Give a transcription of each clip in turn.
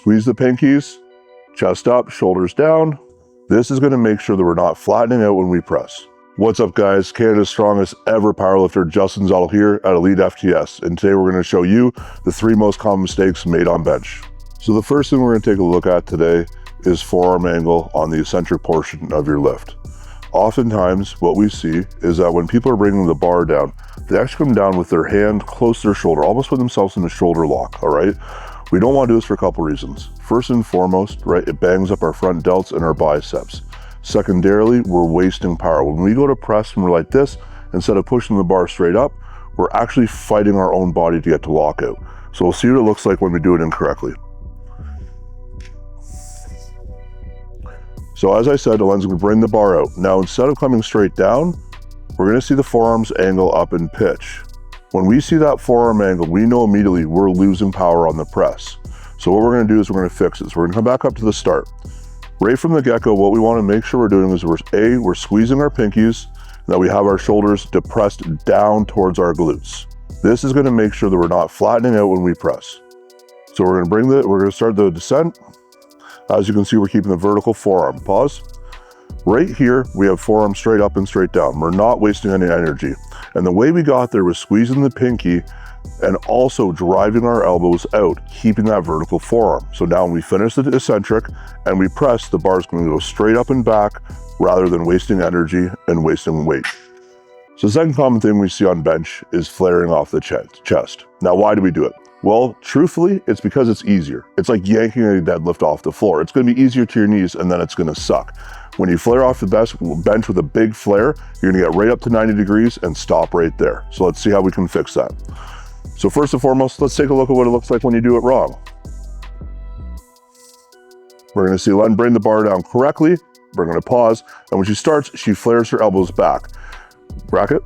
Squeeze the pinkies, chest up, shoulders down. This is gonna make sure that we're not flattening out when we press. What's up guys, Canada's strongest ever powerlifter, Justin Zottl here at Elite FTS. And today we're gonna show you the 3 most common mistakes made on bench. So the first thing we're gonna take a look at today is forearm angle on the eccentric portion of your lift. Oftentimes what we see is that when people are bringing the bar down, they actually come down with their hand close to their shoulder, almost put themselves in a shoulder lock, all right? We don't want to do this for a couple reasons. First and foremost, right, it bangs up our front delts and our biceps. Secondarily, we're wasting power. When we go to press and we're like this, instead of pushing the bar straight up, we're actually fighting our own body to get to lockout. So we'll see what it looks like when we do it incorrectly. So as I said, Ellen's gonna bring the bar out. Now, instead of coming straight down, we're gonna see the forearms angle up in pitch. When we see that forearm angle, we know immediately we're losing power on the press. So what we're gonna do is we're gonna fix it. So we're gonna come back up to the start. Right from the get-go, what we wanna make sure we're doing is we're squeezing our pinkies, and that we have our shoulders depressed down towards our glutes. This is gonna make sure that we're not flattening out when we press. So we're gonna start the descent. As you can see, we're keeping the vertical forearm. Pause. Right here, we have forearm straight up and straight down. We're not wasting any energy. And the way we got there was squeezing the pinky and also driving our elbows out, keeping that vertical forearm. So now when we finish the eccentric and we press, the bar is going to go straight up and back rather than wasting energy and wasting weight. So the second common thing we see on bench is flaring off the chest. Now, why do we do it? Well, truthfully, it's because it's easier. It's like yanking a deadlift off the floor. It's gonna be easier to your knees and then it's gonna suck. When you flare off the bench with a big flare, you're gonna get right up to 90 degrees and stop right there. So let's see how we can fix that. So first and foremost, let's take a look at what it looks like when you do it wrong. We're gonna see Len bring the bar down correctly. We're gonna pause, and when she starts, she flares her elbows back. Bracket.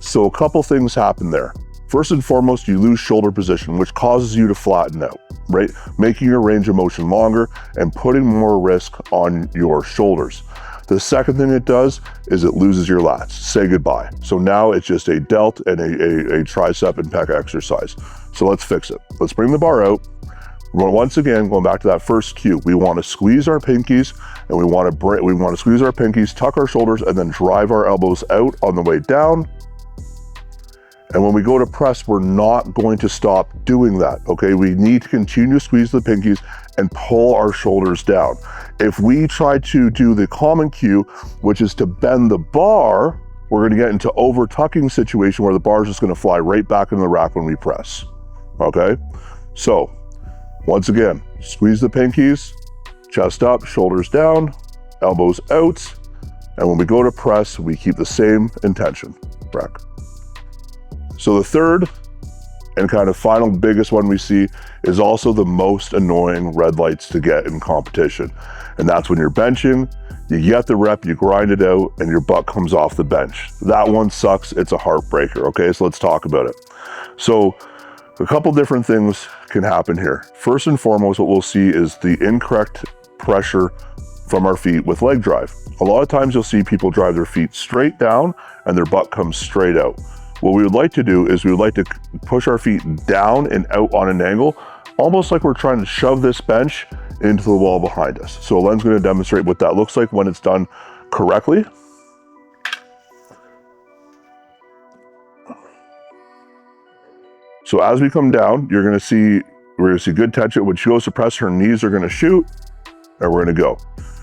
So a couple things happen there. First and foremost, you lose shoulder position, which causes you to flatten out, right? Making your range of motion longer and putting more risk on your shoulders. The second thing it does is it loses your lats. Say goodbye. So now it's just a delt and a tricep and pec exercise. So let's fix it. Let's bring the bar out. Once again, going back to that first cue, we want to squeeze our pinkies and we want to squeeze our pinkies, tuck our shoulders, and then drive our elbows out on the way down. And when we go to press, we're not going to stop doing that, okay? We need to continue to squeeze the pinkies and pull our shoulders down. If we try to do the common cue, which is to bend the bar, we're gonna get into over-tucking situation where the bar is just gonna fly right back into the rack when we press, okay? So, once again, squeeze the pinkies, chest up, shoulders down, elbows out, and when we go to press, we keep the same intention, rack. So the third and kind of final biggest one we see is also the most annoying red lights to get in competition. And that's when you're benching, you get the rep, you grind it out, and your butt comes off the bench. That one sucks, it's a heartbreaker, okay? So let's talk about it. So a couple different things can happen here. First and foremost, what we'll see is the incorrect pressure from our feet with leg drive. A lot of times you'll see people drive their feet straight down and their butt comes straight out. What we would like to do is we would like to push our feet down and out on an angle, almost like we're trying to shove this bench into the wall behind us. So Ellen's gonna demonstrate what that looks like when it's done correctly. So as we come down, we're gonna see good tension. When she goes to press, her knees are gonna shoot, and we're gonna go.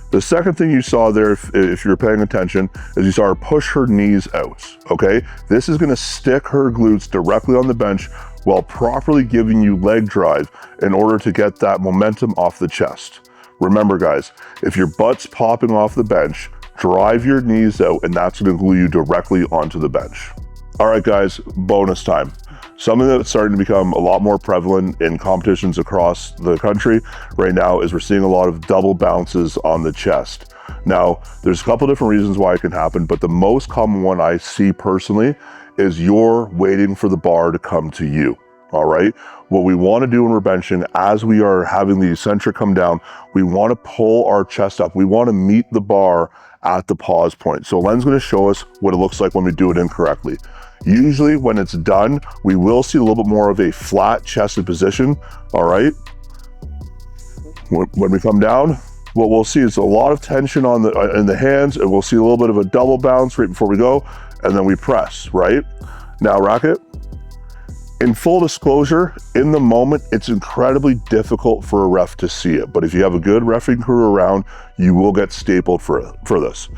The second thing you saw there, if you're paying attention, is you saw her push her knees out, okay? This is gonna stick her glutes directly on the bench while properly giving you leg drive in order to get that momentum off the chest. Remember guys, if your butt's popping off the bench, drive your knees out and that's gonna glue you directly onto the bench. All right guys, bonus time. Something that's starting to become a lot more prevalent in competitions across the country right now is we're seeing a lot of double bounces on the chest. Now, there's a couple different reasons why it can happen, but the most common one I see personally is you're waiting for the bar to come to you, all right? What we want to do when we're benching, as we are having the eccentric come down, we want to pull our chest up. We want to meet the bar at the pause point. So Len's gonna show us what it looks like when we do it incorrectly. Usually when it's done, we will see a little bit more of a flat chested position, all right? When we come down, what we'll see is a lot of tension on in the hands, and we'll see a little bit of a double bounce right before we go, and then we press, right? Now racket. In full disclosure, in the moment, it's incredibly difficult for a ref to see it, but if you have a good refereeing crew around, you will get stapled for this.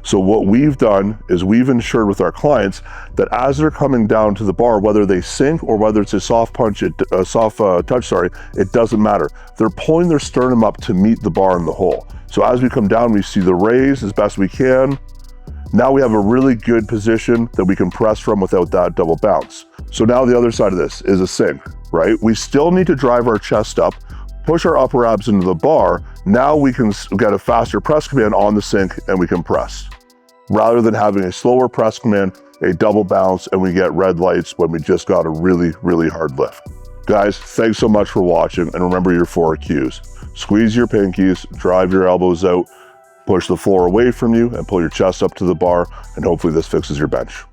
So what we've done is we've ensured with our clients that as they're coming down to the bar, whether they sink or whether it's a soft touch, it doesn't matter. They're pulling their sternum up to meet the bar in the hole. So as we come down, we see the raise as best we can. Now we have a really good position that we can press from without that double bounce. So now the other side of this is a sink, right? We still need to drive our chest up, push our upper abs into the bar. Now we can get a faster press command on the sink and we can press. Rather than having a slower press command, a double bounce, and we get red lights when we just got a really, really hard lift. Guys, thanks so much for watching, and remember your 4 cues. Squeeze your pinkies, drive your elbows out, push the floor away from you, and pull your chest up to the bar, and hopefully this fixes your bench.